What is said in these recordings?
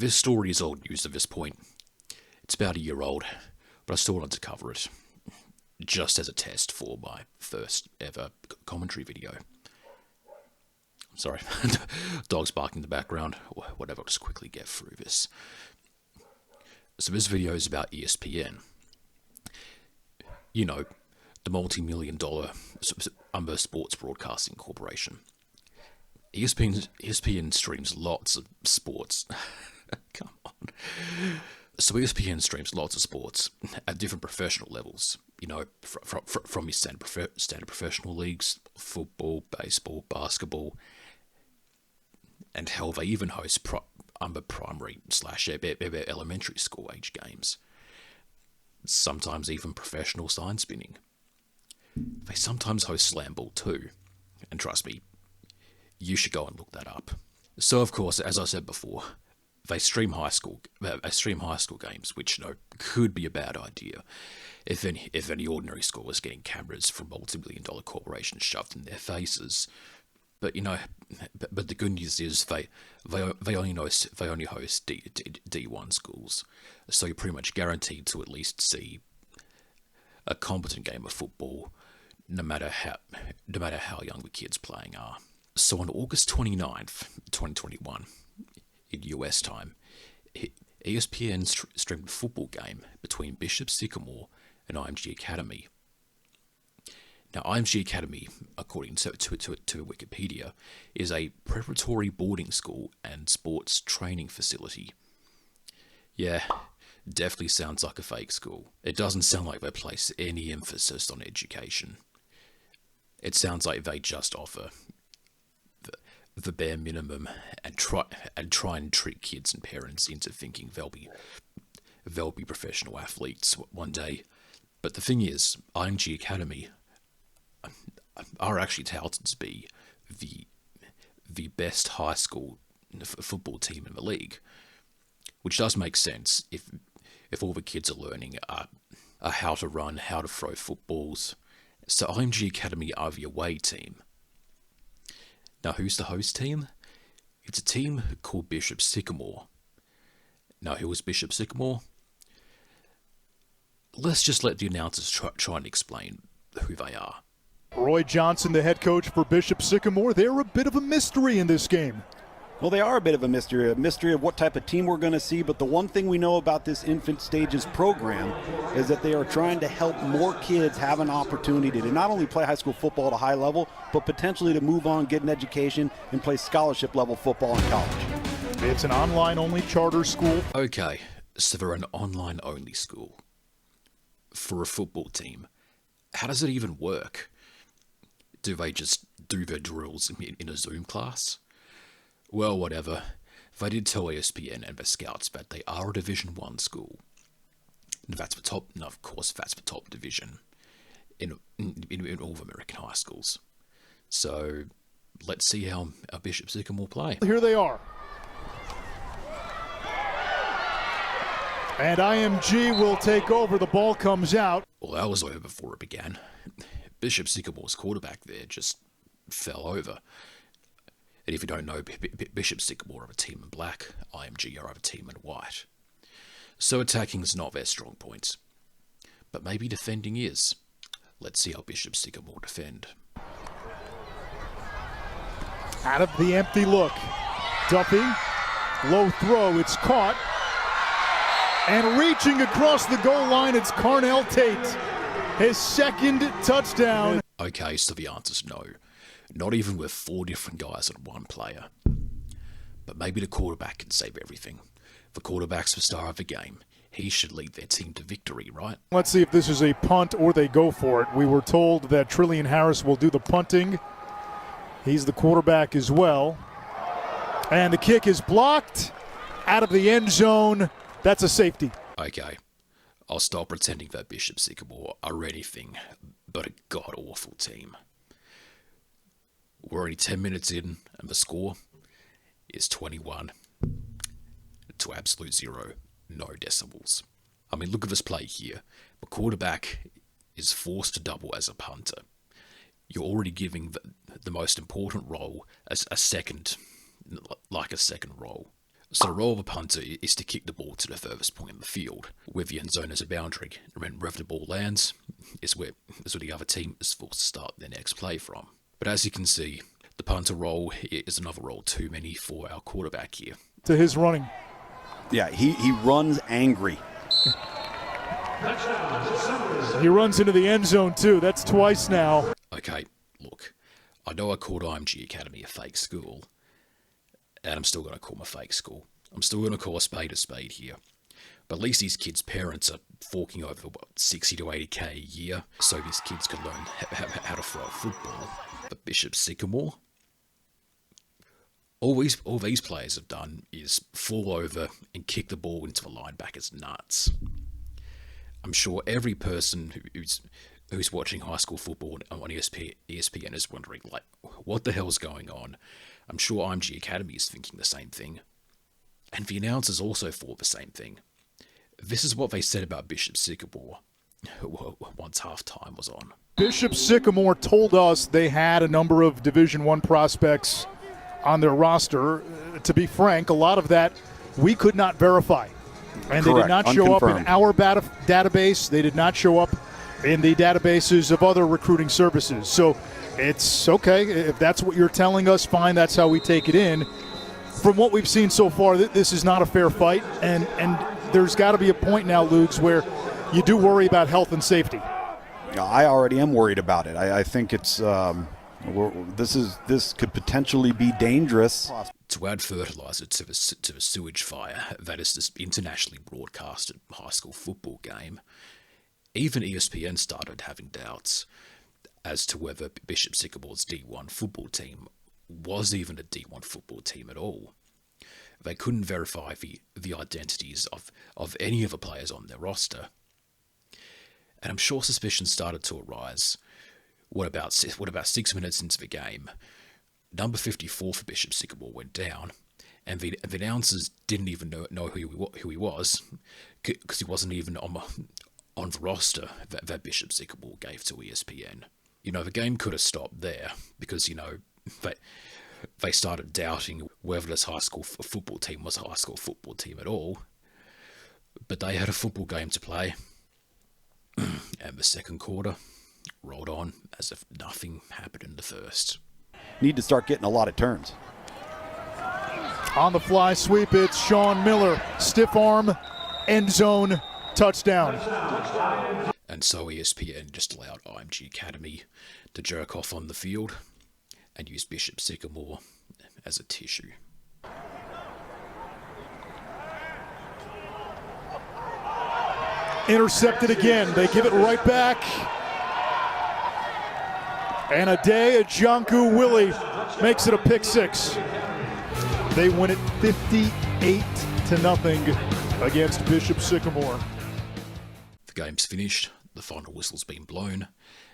This story is old news at this point. It's about a year old, but I still wanted to cover it, just as a test for my first ever commentary video. Sorry, dogs barking in the background, or whatever, I'll just quickly get through this. So this video is about ESPN. You know, the multi-million-dollar sports broadcasting corporation. ESPN streams lots of sports. Come on. So ESPN streams lots of sports at different professional levels. You know, from your standard professional leagues, football, baseball, basketball, and hell, they even host primary/elementary school age games. Sometimes even professional sign spinning. They sometimes host slam ball too, and trust me, you should go and look that up. So of course, as I said before, they stream high school games, which could be a bad idea if any ordinary school is getting cameras from multi-million-dollar corporations shoved in their faces. But but the good news is they only host D1 schools, so you're pretty much guaranteed to at least see a competent game of football, no matter how young the kids playing are. So on August 29th, 2021, in US time, ESPN streamed a football game between Bishop Sycamore and IMG Academy. Now, IMG Academy, according to Wikipedia, is a preparatory boarding school and sports training facility. Yeah, definitely sounds like a fake school. It doesn't sound like they place any emphasis on education. It sounds like they just offer the bare minimum and try and trick kids and parents into thinking they'll be professional athletes one day. But the thing is, IMG Academy are actually touted to be the best high school football team in the league, which does make sense if all the kids are learning how to run, how to throw footballs. So IMG Academy are the away team. Now, who's the host team? It's a team called Bishop Sycamore. Now, who is Bishop Sycamore? Let's just let the announcers try and explain who they are. Roy Johnson, the head coach for Bishop Sycamore. They're a bit of a mystery in this game. Well, they are a bit of a mystery of what type of team we're going to see. But the one thing we know about this infant stages program is that they are trying to help more kids have an opportunity to not only play high school football at a high level, but potentially to move on, get an education, and play scholarship level football in college. It's an online-only charter school. Okay, so they're an online-only school for a football team. How does it even work? Do they just do their drills in a Zoom class? Well, whatever. They did tell ESPN and the scouts that they are a Division 1 school. That's the top, and of course, that's the top division in all of American high schools. So, let's see how Bishop Sycamore play. Here they are. And IMG will take over. The ball comes out. Well, that was over before it began. Bishop Sycamore's quarterback there just fell over. And if you don't know, Bishop Sycamore are a team in black, IMG are a team in white. So attacking is not their strong point. But maybe defending is. Let's see how Bishop Sycamore defend. Out of the empty look. Duffy, low throw, it's caught. And reaching across the goal line, it's Carnell Tate. His second touchdown. Okay, so the answer's no. Not even with 4 different guys and 1 player. But maybe the quarterback can save everything. The quarterback's the star of the game. He should lead their team to victory, right? Let's see if this is a punt or they go for it. We were told that Trillian Harris will do the punting. He's the quarterback as well. And the kick is blocked out of the end zone. That's a safety. Okay, I'll stop pretending that Bishop Sycamore are anything but a god-awful team. We're only 10 minutes in, and the score is 21 to absolute 0, no decimals. I mean, look at this play here. The quarterback is forced to double as a punter. You're already giving the most important role as a second role. So the role of a punter is to kick the ball to the furthest point in the field, with the end zone as a boundary. And wherever the ball lands is where the other team is forced to start their next play from. But as you can see, the punter role is another role too many for our quarterback here. To his running. Yeah, he runs angry. He runs into the end zone too. That's twice now. Okay, look, I know I called IMG Academy a fake school, and I'm still going to call them a fake school. I'm still going to call a spade here. But at least these kids' parents are forking over, 60 to 80k a year, so these kids can learn how to throw a football. But Bishop Sycamore? All these players have done is fall over and kick the ball into the linebacker's nuts. I'm sure every person who's watching high school football on ESPN is wondering, like, what the hell's going on? I'm sure IMG Academy is thinking the same thing. And the announcers also thought the same thing. This is what they said about Bishop Sycamore once halftime was on. Bishop Sycamore told us they had a number of Division I prospects on their roster. To be frank, a lot of that we could not verify. And Correct. They did not show up in Unconfirmed. our database. They did not show up in the databases of other recruiting services. So it's okay. If that's what you're telling us, fine. That's how we take it in. From what we've seen so far, this is not a fair fight. And there's got to be a point now, Ludes, where you do worry about health and safety. I already am worried about it. I think it's this could potentially be dangerous. To add fertilizer to the sewage fire that is this internationally broadcasted high school football game, even ESPN started having doubts as to whether Bishop Sycamore's D1 football team was even a D1 football team at all. They couldn't verify the identities of any of the players on their roster. And I'm sure suspicion started to arise. What about 6 minutes into the game, number 54 for Bishop Sycamore went down, and the announcers didn't even know who he was, because he wasn't even on the roster that Bishop Sycamore gave to ESPN. The game could have stopped there, because, they started doubting whether this high school football team was a high school football team at all. But they had a football game to play. And the second quarter rolled on as if nothing happened in the first. Need to start getting a lot of turns. On the fly sweep, it's Sean Miller. Stiff arm, end zone, touchdown. And so ESPN just allowed IMG Academy to jerk off on the field and use Bishop Sycamore as a tissue. Intercepted again. They give it right back. And Adeyanju Willie makes it a pick six. They win it 58-0 against Bishop Sycamore. The game's finished, the final whistle's been blown,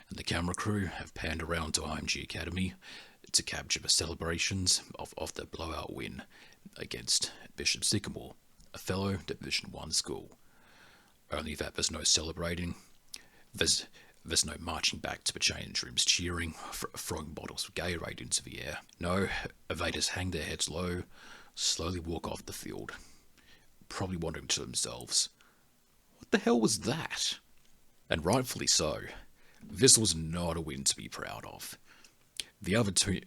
and the camera crew have panned around to IMG Academy to capture the celebrations of the blowout win against Bishop Sycamore, a fellow Division I school. Only that there's no celebrating, there's no marching back to the change rooms cheering, throwing bottles of Gatorade into the air. No, they just hang their heads low, slowly walk off the field, probably wondering to themselves, what the hell was that? And rightfully so. This was not a win to be proud of. The other team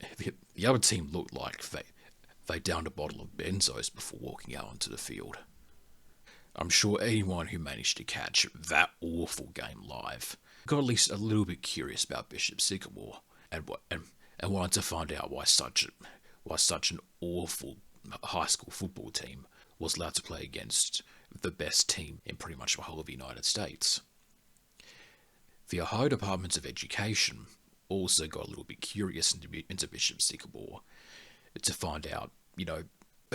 looked like they downed a bottle of benzos before walking out onto the field. I'm sure anyone who managed to catch that awful game live got at least a little bit curious about Bishop Sycamore and wanted to find out why such an awful high school football team was allowed to play against the best team in pretty much the whole of the United States. The Ohio Department of Education also got a little bit curious into Bishop Sycamore to find out,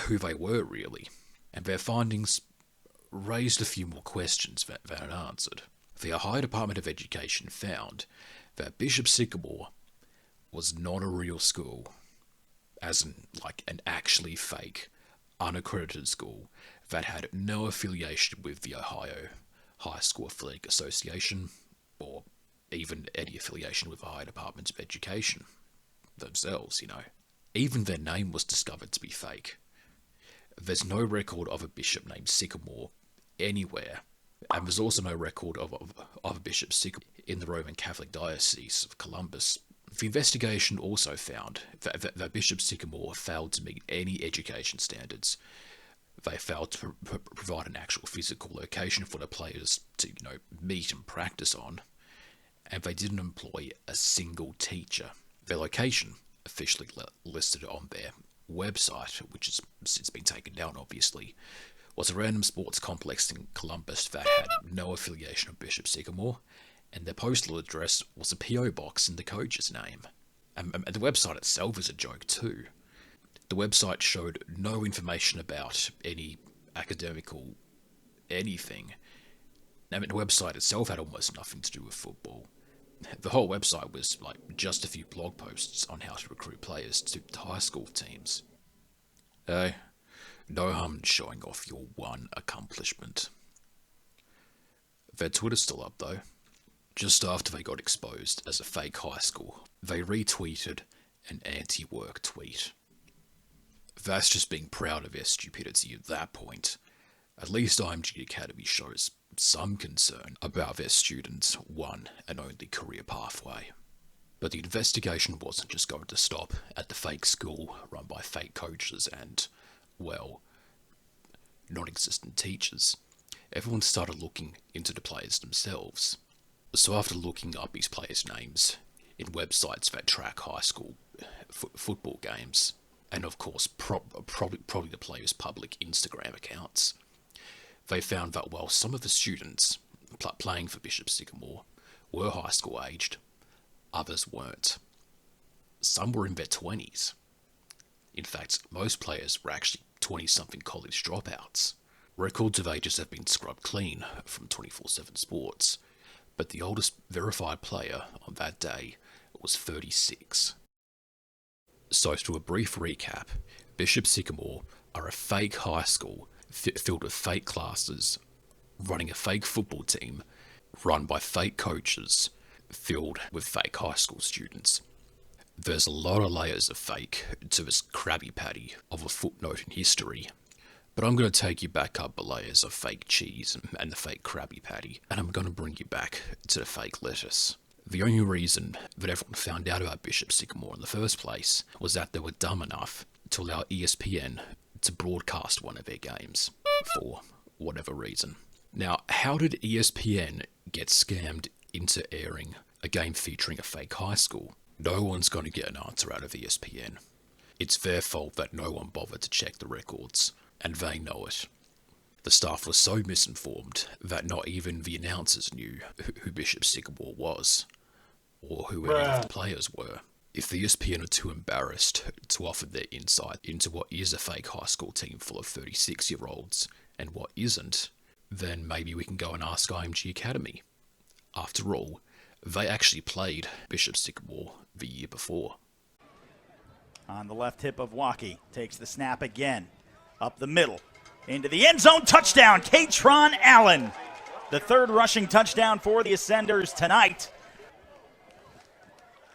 who they were really, and their findings raised a few more questions than it answered. The Ohio Department of Education found that Bishop Sycamore was not a real school, as in like an actually fake, unaccredited school that had no affiliation with the Ohio High School Athletic Association, or even any affiliation with the Ohio Department of Education themselves, Even their name was discovered to be fake. There's no record of a bishop named Sycamore anywhere, and there's also no record of a Bishop Sycamore in the Roman Catholic Diocese of Columbus. The investigation also found that Bishop Sycamore failed to meet any education standards. They failed to provide an actual physical location for the players to, meet and practice on, and they didn't employ a single teacher. Their location, officially listed on their website, which has since been taken down obviously, was a random sports complex in Columbus that had no affiliation with Bishop Sycamore, and their postal address was a P.O. box in the coach's name. And the website itself is a joke too. The website showed no information about any academical anything. I mean, the website itself had almost nothing to do with football. The whole website was like just a few blog posts on how to recruit players to high school teams. Hey, no harm in showing off your one accomplishment. Their Twitter's still up though. Just after they got exposed as a fake high school, they retweeted an anti-work tweet. That's just being proud of their stupidity at that point. At least IMG Academy shows some concern about their students' one and only career pathway. But the investigation wasn't just going to stop at the fake school run by fake coaches and, well, non-existent teachers. Everyone started looking into the players themselves. So after looking up these players' names in websites that track high school football games, and of course probably the players' public Instagram accounts, they found that while some of the students playing for Bishop Sycamore were high school aged, others weren't. Some were in their 20s. In fact, most players were actually 20-something college dropouts. Records of ages have been scrubbed clean from 24/7 Sports, but the oldest verified player on that day was 36. So to a brief recap, Bishop Sycamore are a fake high school filled with fake classes, running a fake football team, run by fake coaches, filled with fake high school students. There's a lot of layers of fake to this Krabby Patty of a footnote in history, but I'm going to take you back up the layers of fake cheese and the fake Krabby Patty, and I'm going to bring you back to the fake lettuce. The only reason that everyone found out about Bishop Sycamore in the first place was that they were dumb enough to allow ESPN to broadcast one of their games, for whatever reason. Now, how did ESPN get scammed into airing a game featuring a fake high school? No one's going to get an answer out of ESPN. It's their fault that no one bothered to check the records, and they know it. The staff was so misinformed that not even the announcers knew who Bishop Sycamore was, or who any of the players were. If the ESPN are too embarrassed to offer their insight into what is a fake high school team full of 36-year-olds and what isn't, then maybe we can go and ask IMG Academy. After all, they actually played Bishop Sycamore the year before. On the left hip of Waukee, takes the snap again, up the middle, into the end zone, touchdown, Katron Allen. The third rushing touchdown for the Ascenders tonight.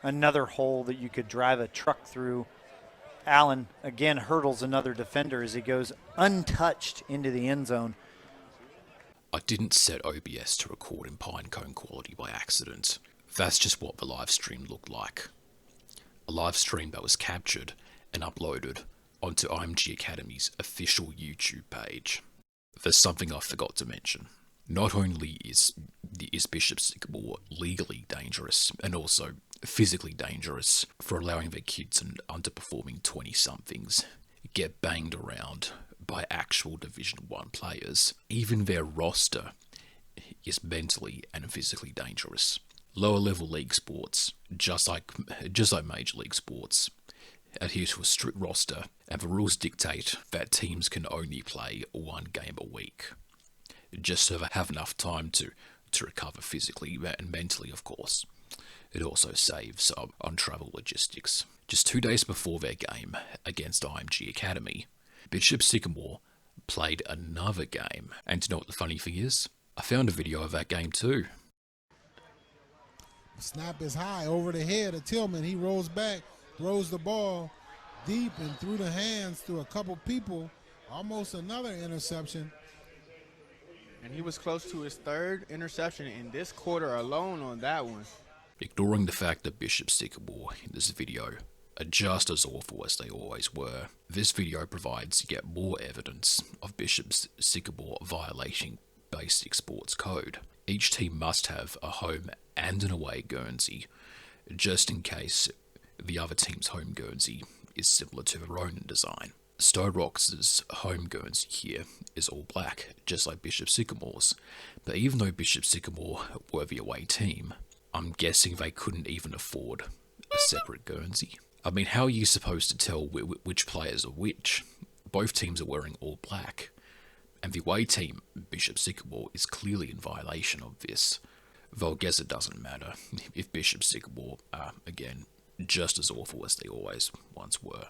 Another hole that you could drive a truck through. Allen again hurdles another defender as he goes untouched into the end zone. I didn't set OBS to record in pinecone quality by accident. That's just what the live stream looked like. A live stream that was captured and uploaded onto IMG Academy's official YouTube page. There's something I forgot to mention. Not only is Bishop Sycamore legally dangerous and also physically dangerous for allowing their kids and underperforming 20-somethings get banged around by actual Division 1 players, even their roster is mentally and physically dangerous. Lower level league sports, just like major league sports, adhere to a strict roster, and the rules dictate that teams can only play one game a week, just so they have enough time to recover physically and mentally, of course. It also saves on travel logistics. Just 2 days before their game against IMG Academy, Bishop Sycamore played another game. And do you know what the funny thing is? I found a video of that game too. Snap is high over the head of Tillman. He rolls back, throws the ball deep and through the hands to a couple people Almost another interception. And he was close to his third interception in this quarter alone on that one. Ignoring the fact that Bishop Sycamore in this video are just as awful as they always were, this video provides yet more evidence of Bishop Sycamore violating basic sports code. Each team must have a home and an away Guernsey, just in case the other team's home Guernsey is similar to their own in design. sto-rox's home Guernsey here is all black, just like Bishop Sycamore's, but even though Bishop Sycamore were the away team, I'm guessing they couldn't even afford a separate Guernsey. I mean, how are you supposed to tell which players are which? Both teams are wearing all black, and the away team, Bishop Sycamore, is clearly in violation of this. Though I guess it doesn't matter if Bishop Sycamore are, again, just as awful as they always once were.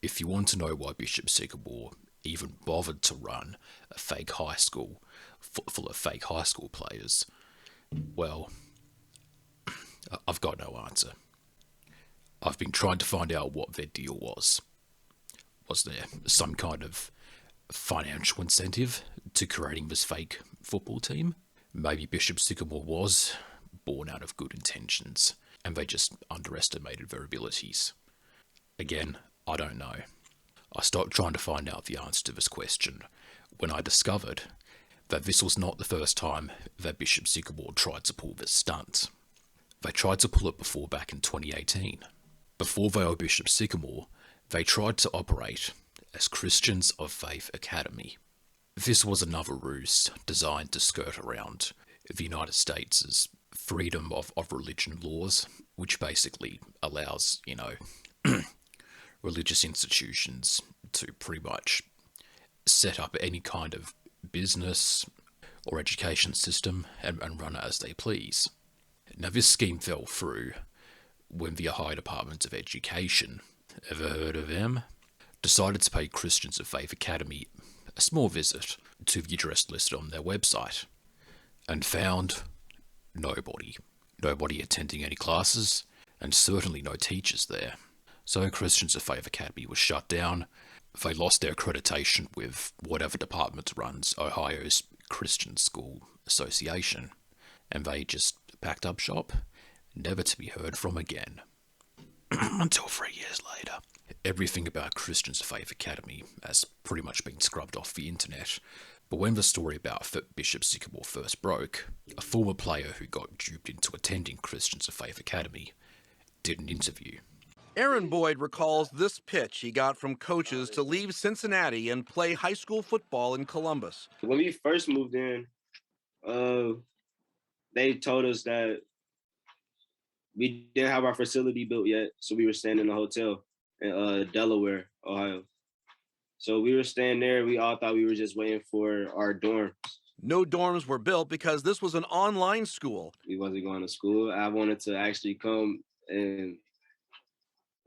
If you want to know why Bishop Sycamore even bothered to run a fake high school full of fake high school players, well, I've got no answer. I've been trying to find out what their deal was. Was there some kind of financial incentive to creating this fake football team? Maybe Bishop Sycamore was born out of good intentions, and they just underestimated their abilities. Again, I don't know. I stopped trying to find out the answer to this question when I discovered that this was not the first time that Bishop Sycamore tried to pull this stunt. They tried to pull it before back in 2018. Before they were Bishop Sycamore, they tried to operate as Christians of Faith Academy. This was another ruse designed to skirt around the United States' freedom of religion laws, which basically allows, religious institutions to pretty much set up any kind of business or education system and run it as they please. Now, this scheme fell through when the Ohio Department of Education, ever heard of them, decided to pay Christians of Faith Academy a small visit to the address listed on their website, and found nobody attending any classes, and certainly no teachers there. So Christians of Faith Academy was shut down. They lost their accreditation with whatever department runs Ohio's Christian School Association, and they just packed up shop, never to be heard from again. Until 3 years later. Everything about Christians of Faith Academy has pretty much been scrubbed off the internet, but when the story about Bishop Sycamore first broke, a former player who got duped into attending Christians of Faith Academy did an interview. Aaron Boyd recalls this pitch he got from coaches to leave Cincinnati and play high school football in Columbus. When we first moved in, they told us that we didn't have our facility built yet, so we were staying in a hotel in Delaware, Ohio. So we were staying there. We all thought we were just waiting for our dorms. No dorms were built because this was an online school. We wasn't going to school. I wanted to actually come and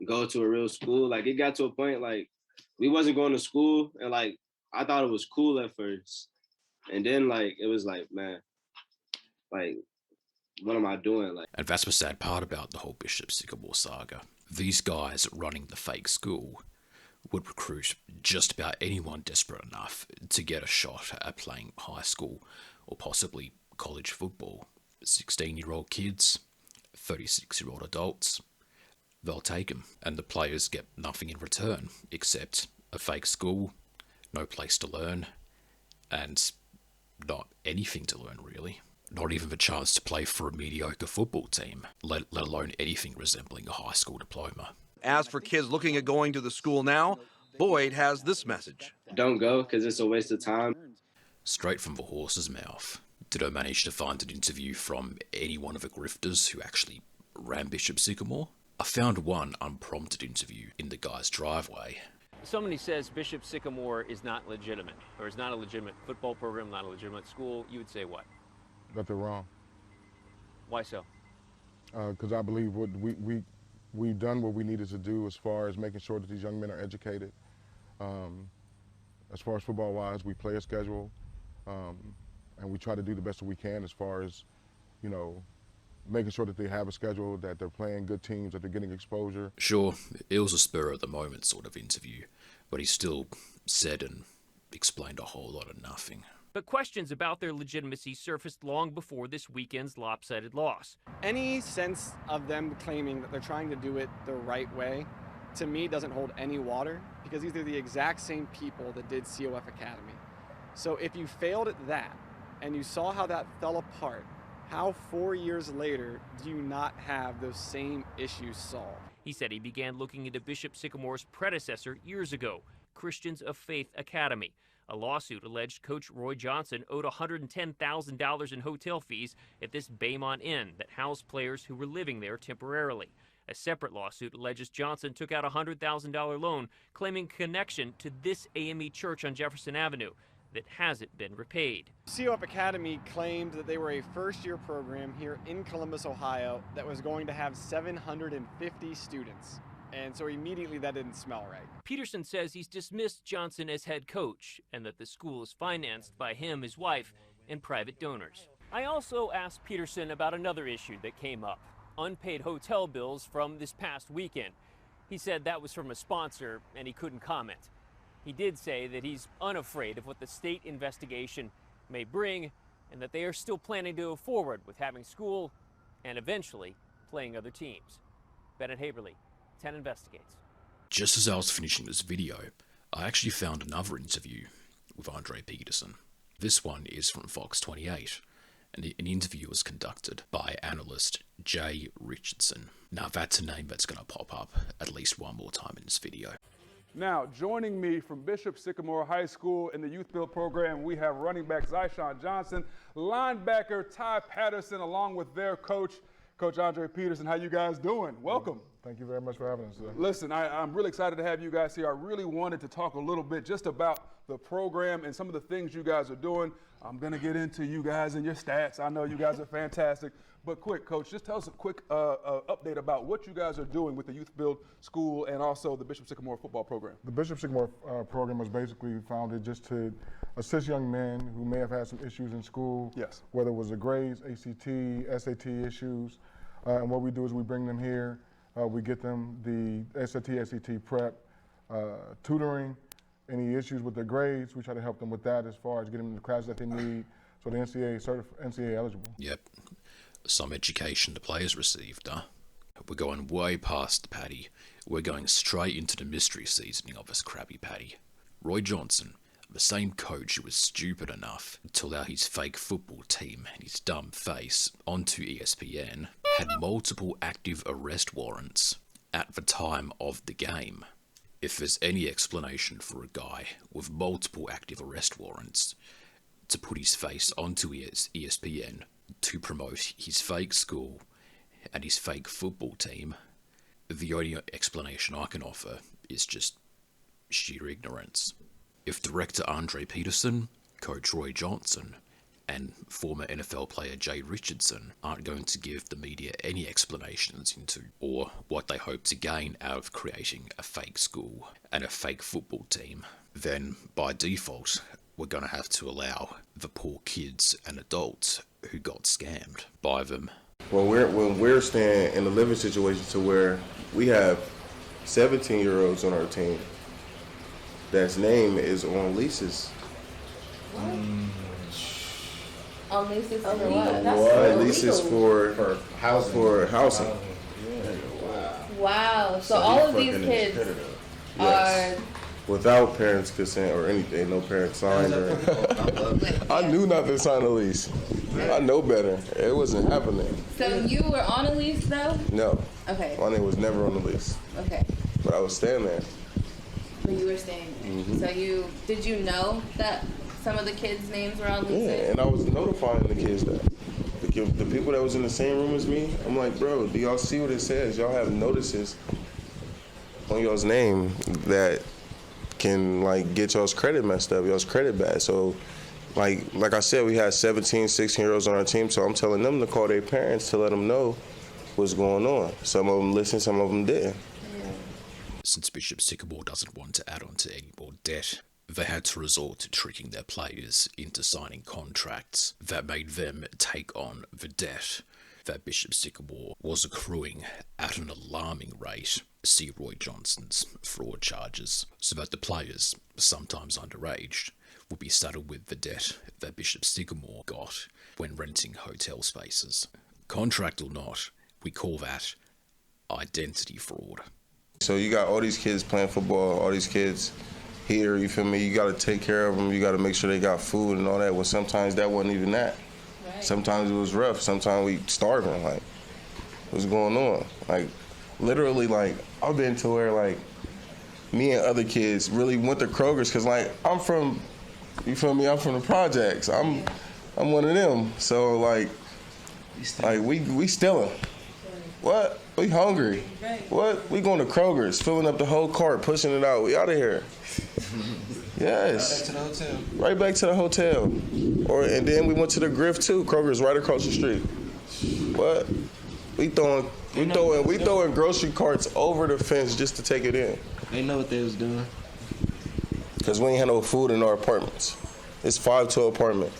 go to a real school. Like, it got to a point, like, we wasn't going to school, and, like, I thought it was cool at first. And then, like, it was like, man, like, what am I doing? Like, and that's the sad part about the whole Bishop Sycamore saga. These guys running the fake school would recruit just about anyone desperate enough to get a shot at playing high school or possibly college football. 16-year-old kids, 36-year-old adults, they'll take them, and the players get nothing in return except a fake school, no place to learn, and not anything to learn really. Not even the chance to play for a mediocre football team, let alone anything resembling a high school diploma. As for kids looking at going to the school now, Boyd has this message. Don't go, because it's a waste of time. Straight from the horse's mouth. Did I manage to find an interview from any one of the grifters who actually ran Bishop Sycamore? I found one unprompted interview in the guy's driveway. Somebody says Bishop Sycamore is not legitimate, or is not a legitimate football program, not a legitimate school. You would say what? That they're wrong. Why so? Because I believe what we've done what we needed to do as far as making sure that these young men are educated. As far as football-wise, we play a schedule, and we try to do the best that we can as far as, making sure that they have a schedule, that they're playing good teams, that they're getting exposure. Sure, it was a spur of the moment sort of interview, but he still said and explained a whole lot of nothing. But questions about their legitimacy surfaced long before this weekend's lopsided loss. Any sense of them claiming that they're trying to do it the right way, to me, doesn't hold any water, because these are the exact same people that did COF Academy. So if you failed at that, and you saw how that fell apart, how 4 years later do you not have those same issues solved? He said he began looking into Bishop Sycamore's predecessor years ago, Christians of Faith Academy. A lawsuit alleged Coach Roy Johnson owed $110,000 in hotel fees at this Baymont Inn that housed players who were living there temporarily. A separate lawsuit alleges Johnson took out a $100,000 loan, claiming connection to this AME church on Jefferson Avenue that hasn't been repaid. COF Academy claimed that they were a first-year program here in Columbus, Ohio, that was going to have 750 students. And so immediately that didn't smell right. Peterson says he's dismissed Johnson as head coach and that the school is financed by him, his wife, and private donors. I also asked Peterson about another issue that came up, unpaid hotel bills from this past weekend. He said that was from a sponsor and he couldn't comment. He did say that he's unafraid of what the state investigation may bring and that they are still planning to go forward with having school and eventually playing other teams. Bennett Haberly, 10 Investigates. Just as I was finishing this video, I actually found another interview with Andre Peterson. This one is from Fox 28, and an interview was conducted by analyst Jay Richardson. Now that's a name that's going to pop up at least one more time in this video. Now, joining me from Bishop Sycamore High School in the Youth Build program, we have running back Zyshawn Johnson, linebacker Ty Patterson, along with their coach, Coach Andre Peterson. How you guys doing? Welcome. Thank you very much for having us today. Listen, I'm really excited to have you guys here. I really wanted to talk a little bit just about the program and some of the things you guys are doing. I'm going to get into you guys and your stats. I know you guys are fantastic. But quick, Coach, just tell us a quick update about what you guys are doing with the Youth Build School and also the Bishop Sycamore football program. The Bishop Sycamore program was basically founded just to assist young men who may have had some issues in school, yes, whether it was the grades, ACT, SAT issues. And what we do is we bring them here. We get them the SAT prep, tutoring, any issues with their grades. We try to help them with that as far as getting them the classes that they need so they're NCAA eligible. Yep. Some education the players received, huh? We're going way past the patty. We're going straight into the mystery seasoning of this Krabby Patty. Roy Johnson, the same coach who was stupid enough to allow his fake football team and his dumb face onto ESPN, had multiple active arrest warrants at the time of the game. If there's any explanation for a guy with multiple active arrest warrants to put his face onto ESPN to promote his fake school and his fake football team, the only explanation I can offer is just sheer ignorance. If director Andre Peterson, coach Roy Johnson, and former NFL player Jay Richardson aren't going to give the media any explanations into or what they hope to gain out of creating a fake school and a fake football team, then by default we're going to have to allow the poor kids and adults who got scammed by them. When we're staying in a living situation to where we have 17-year-olds on our team that's name is on leases. On leases for what? That's leases for housing. Wow. So all of these kids are without parents' consent or anything. No parents signed or I knew not to sign a lease. I know better. It wasn't happening. So you were on a lease though? No. Okay. My name was never on the lease. Okay. But I was staying there. But you were staying there. Mm-hmm. So did you know that some of the kids' names were on leases? Yeah, and I was notifying the kids that. The people that was in the same room as me, I'm like, bro, do y'all see what it says? Y'all have notices on y'all's name that can like get y'all's credit messed up, y'all's credit bad. So like I said, we had 17, 16-year-olds on our team, so I'm telling them to call their parents to let them know what's going on. Some of them listened, some of them didn't. Since Bishop Sycamore doesn't want to add on to any more debt, they had to resort to tricking their players into signing contracts that made them take on the debt that Bishop Sycamore was accruing at an alarming rate. See Roy Johnson's fraud charges, so that the players, sometimes underage, would be saddled with the debt that Bishop Sycamore got when renting hotel spaces. Contract or not, we call that identity fraud. So you got all these kids playing football, all these kids here, you feel me? You got to take care of them. You got to make sure they got food and all that. Well, sometimes that wasn't even that. Right. Sometimes it was rough. Sometimes we starving. Like, what's going on? Like, literally, like, I've been to where, like, me and other kids really went to Kroger's because, like, I'm from, you feel me? I'm from the projects. I'm one of them. So, like we stealing. What? We hungry. What? We going to Kroger's, filling up the whole cart, pushing it out. We out of here. Yes. Right back to the hotel. Right back to the hotel. And then we went to the Griff too. Kroger's right across the street. What? We throwing grocery carts over the fence just to take it in. They know what they was doing. Because we ain't had no food in our apartments. It's 512 apartment.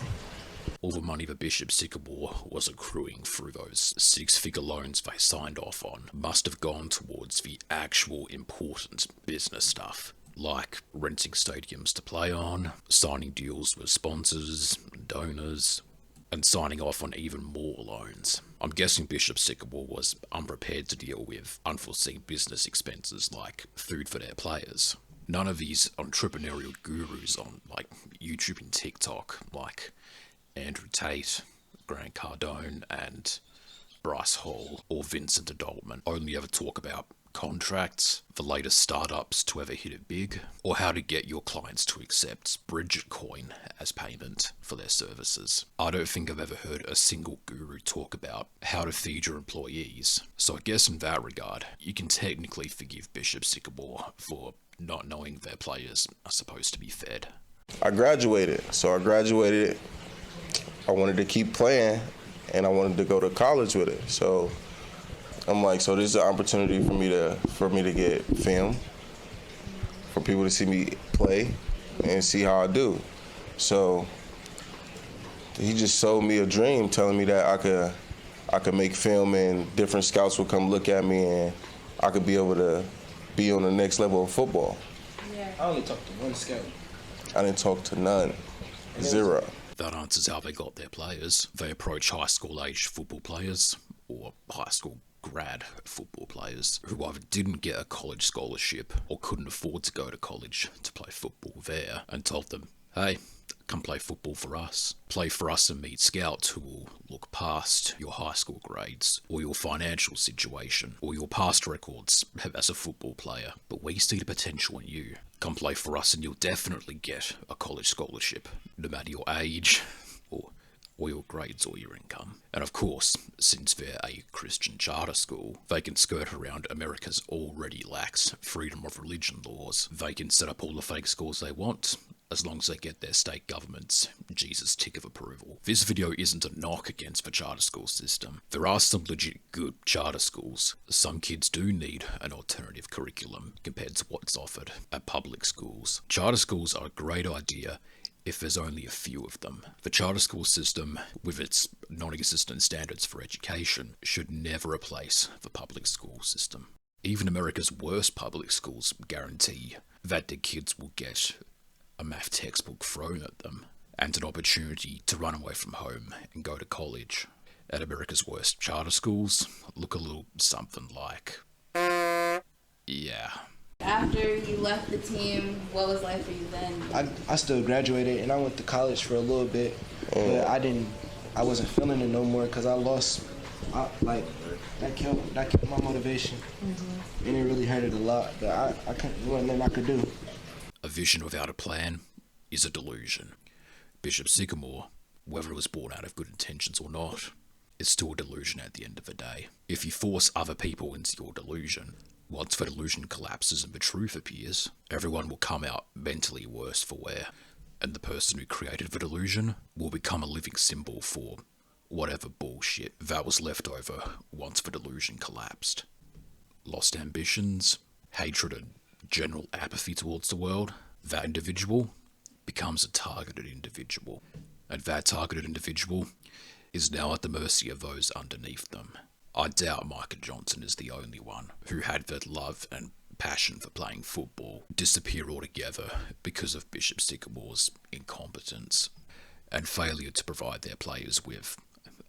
All the money that Bishop Sycamore was accruing through those six-figure loans they signed off on must have gone towards the actual important business stuff, like renting stadiums to play on, signing deals with sponsors, donors, and signing off on even more loans. I'm guessing Bishop Sycamore was unprepared to deal with unforeseen business expenses like food for their players. None of these entrepreneurial gurus on like YouTube and TikTok, like Andrew Tate, Grant Cardone, and Bryce Hall, or Vincent Adultman, only ever talk about contracts, the latest startups to ever hit it big, or how to get your clients to accept Bridgetcoin as payment for their services. I don't think I've ever heard a single guru talk about how to feed your employees, so I guess in that regard, you can technically forgive Bishop Sycamore for not knowing their players are supposed to be fed. I graduated, I wanted to keep playing, and I wanted to go to college with it. So I'm like, so this is an opportunity for me to get film, for people to see me play and see how I do. So he just sold me a dream, telling me that I could make film and different scouts would come look at me and I could be able to be on the next level of football. Yeah. I only talked to one scout. I didn't talk to none. Zero. That answers how they got their players. They approach high school age football players, or high school grad football players, who either didn't get a college scholarship or couldn't afford to go to college to play football there, and told them, hey, come play football for us. Play for us and meet scouts who will look past your high school grades, or your financial situation, or your past records as a football player. But we see the potential in you. Come play for us and you'll definitely get a college scholarship, no matter your age, or your grades or your income. And of course, since they're a Christian charter school, they can skirt around America's already lax freedom of religion laws. They can set up all the fake schools they want, as long as they get their state government's Jesus tick of approval. This video isn't a knock against the charter school system. There are some legit good charter schools. Some kids do need an alternative curriculum compared to what's offered at public schools. Charter schools are a great idea if there's only a few of them. The charter school system, with its non-existent standards for education, should never replace the public school system. Even America's worst public schools guarantee that their kids will get a math textbook thrown at them, and an opportunity to run away from home and go to college. At America's worst charter schools, look a little something like... yeah. After you left the team, what was life for you then? I still graduated and I went to college for a little bit, but I wasn't feeling it no more because I lost, that killed my motivation. Mm-hmm. And it really hurted a lot, but I couldn't, there wasn't nothing I could do. A vision without a plan is a delusion. Bishop Sycamore, whether it was born out of good intentions or not, is still a delusion at the end of the day. If you force other people into your delusion, once the delusion collapses and the truth appears, everyone will come out mentally worse for wear, and the person who created the delusion will become a living symbol for whatever bullshit that was left over once the delusion collapsed. Lost ambitions, hatred and general apathy towards the world, that individual becomes a targeted individual, and that targeted individual is now at the mercy of those underneath them. I doubt Micah Johnson is the only one who had the love and passion for playing football disappear altogether because of Bishop Sycamore's incompetence and failure to provide their players with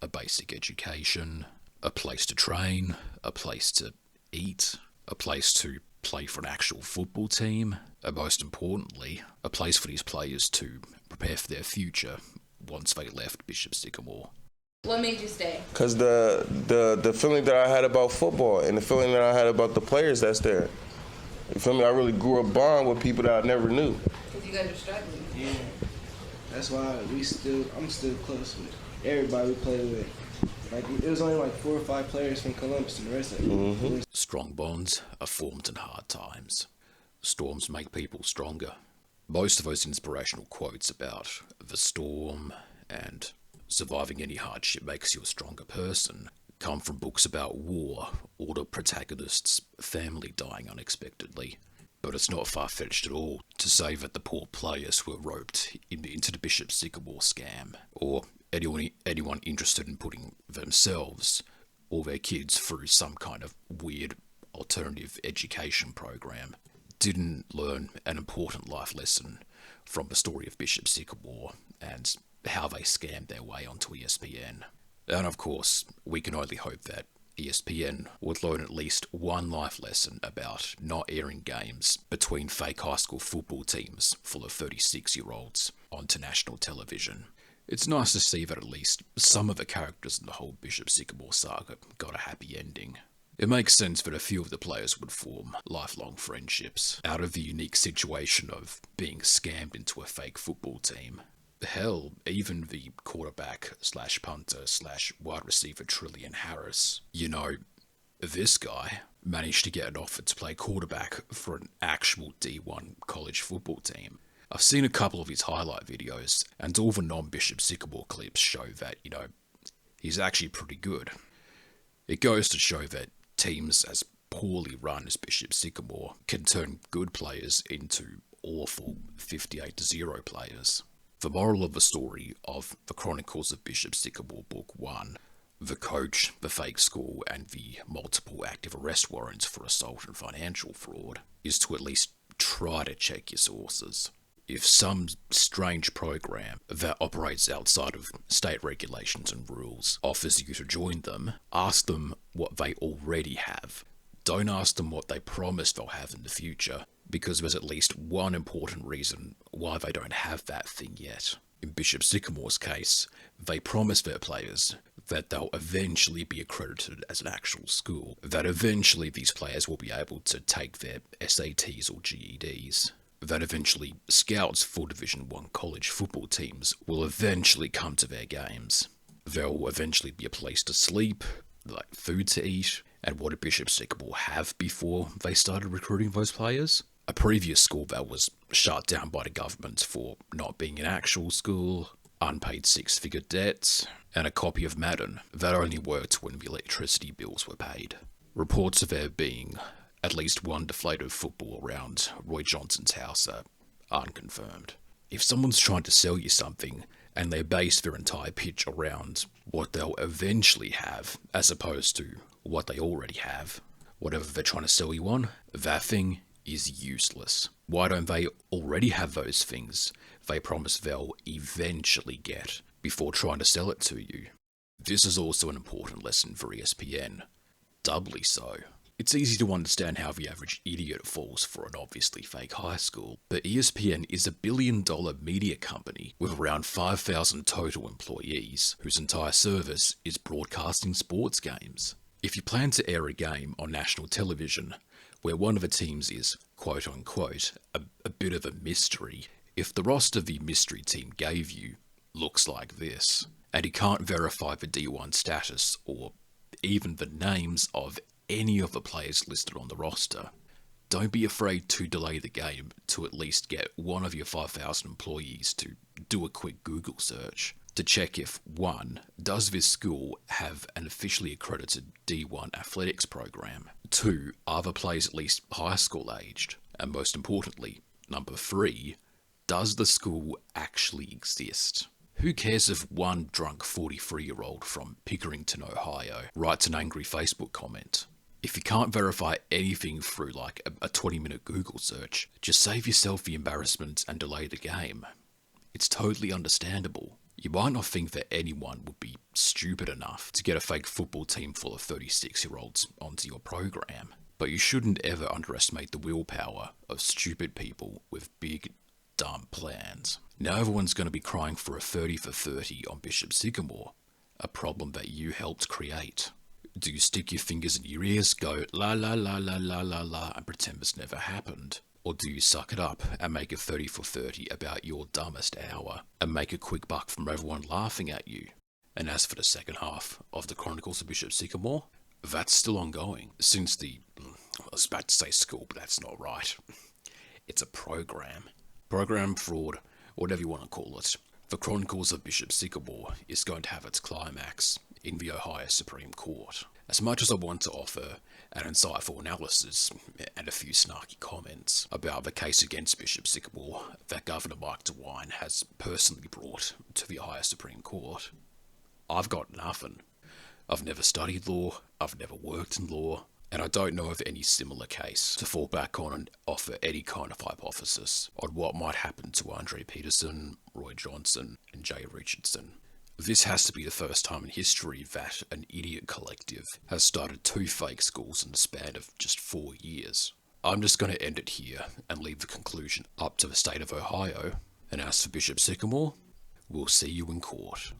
a basic education, a place to train, a place to eat, a place to play for an actual football team, and most importantly, a place for these players to prepare for their future once they left Bishop Sycamore. What made you stay? Because the feeling that I had about football and the feeling that I had about the players that's there. You feel me? I really grew a bond with people that I never knew. Because you guys are struggling. Yeah. That's why I'm still close with everybody we play with. Like, it was only like 4 or 5 players from Columbus and the rest of them. Strong bonds are formed in hard times. Storms make people stronger. Most of those inspirational quotes about the storm and surviving any hardship makes you a stronger person come from books about war or the protagonist's family dying unexpectedly. But it's not far-fetched at all to say that the poor players were roped into the Bishop Sycamore scam, or anyone interested in putting themselves or their kids through some kind of weird alternative education program didn't learn an important life lesson from the story of Bishop Sycamore and how they scammed their way onto ESPN. And of course, we can only hope that ESPN would learn at least one life lesson about not airing games between fake high school football teams full of 36-year-olds onto national television. It's nice to see that at least some of the characters in the whole Bishop Sycamore saga got a happy ending. It makes sense that a few of the players would form lifelong friendships out of the unique situation of being scammed into a fake football team. Hell, even the quarterback/punter/wide receiver Trillian Harris, this guy managed to get an offer to play quarterback for an actual D1 college football team. I've seen a couple of his highlight videos, and all the non-Bishop Sycamore clips show that, he's actually pretty good. It goes to show that teams as poorly run as Bishop Sycamore can turn good players into awful 58-0 players. The moral of the story of The Chronicles of Bishop Sycamore Book 1, The Coach, the Fake School, and the multiple active arrest warrants for assault and financial fraud, is to at least try to check your sources. If some strange program that operates outside of state regulations and rules offers you to join them, ask them what they already have. Don't ask them what they promise they'll have in the future, because there's at least one important reason why they don't have that thing yet. In Bishop Sycamore's case, they promise their players that they'll eventually be accredited as an actual school, that eventually these players will be able to take their SATs or GEDs, that eventually scouts for Division I college football teams will eventually come to their games. There will eventually be a place to sleep, like food to eat, and what did Bishop Sycamore have before they started recruiting those players? A previous school that was shut down by the government for not being an actual school, unpaid 6-figure debts, and a copy of Madden that only worked when the electricity bills were paid. Reports of there being at least one deflated football around Roy Johnson's house are unconfirmed. If someone's trying to sell you something and they base their entire pitch around what they'll eventually have as opposed to what they already have, whatever they're trying to sell you on, that thing is useless. Why don't they already have those things they promise they'll eventually get before trying to sell it to you? This is also an important lesson for ESPN. Doubly so. It's easy to understand how the average idiot falls for an obviously fake high school, but ESPN is a billion-dollar media company with around 5,000 total employees, whose entire service is broadcasting sports games. If you plan to air a game on national television, where one of the teams is, quote-unquote, a bit of a mystery, if the roster the mystery team gave you looks like this, and you can't verify the D1 status or even the names of any of the players listed on the roster, don't be afraid to delay the game to at least get one of your 5,000 employees to do a quick Google search to check if 1. Does this school have an officially accredited D1 athletics program? 2. Are the players at least high school aged? And most importantly, number 3, does the school actually exist? Who cares if one drunk 43-year-old from Pickerington, Ohio writes an angry Facebook comment? If you can't verify anything through like a 20-minute Google search, just save yourself the embarrassment and delay the game. It's totally understandable. You might not think that anyone would be stupid enough to get a fake football team full of 36-year-olds onto your program, but you shouldn't ever underestimate the willpower of stupid people with big, dumb plans. Now everyone's going to be crying for a 30 for 30 on Bishop Sycamore, a problem that you helped create. Do you stick your fingers in your ears, go la la la la la la la and pretend this never happened? Or do you suck it up and make a 30 for 30 about your dumbest hour and make a quick buck from everyone laughing at you? And as for the second half of the Chronicles of Bishop Sycamore, that's still ongoing since I was about to say school, but that's not right. It's a program. Program fraud, whatever you want to call it. The Chronicles of Bishop Sycamore is going to have its climax in the Ohio Supreme Court. As much as I want to offer an insightful analysis and a few snarky comments about the case against Bishop Sycamore that Governor Mike DeWine has personally brought to the Ohio Supreme Court, I've got nothing. I've never studied law, I've never worked in law, and I don't know of any similar case to fall back on and offer any kind of hypothesis on what might happen to Andre Peterson, Roy Johnson, and Jay Richardson. This has to be the first time in history that an idiot collective has started 2 fake schools in the span of just 4 years. I'm just going to end it here and leave the conclusion up to the state of Ohio. And as for Bishop Sycamore, we'll see you in court.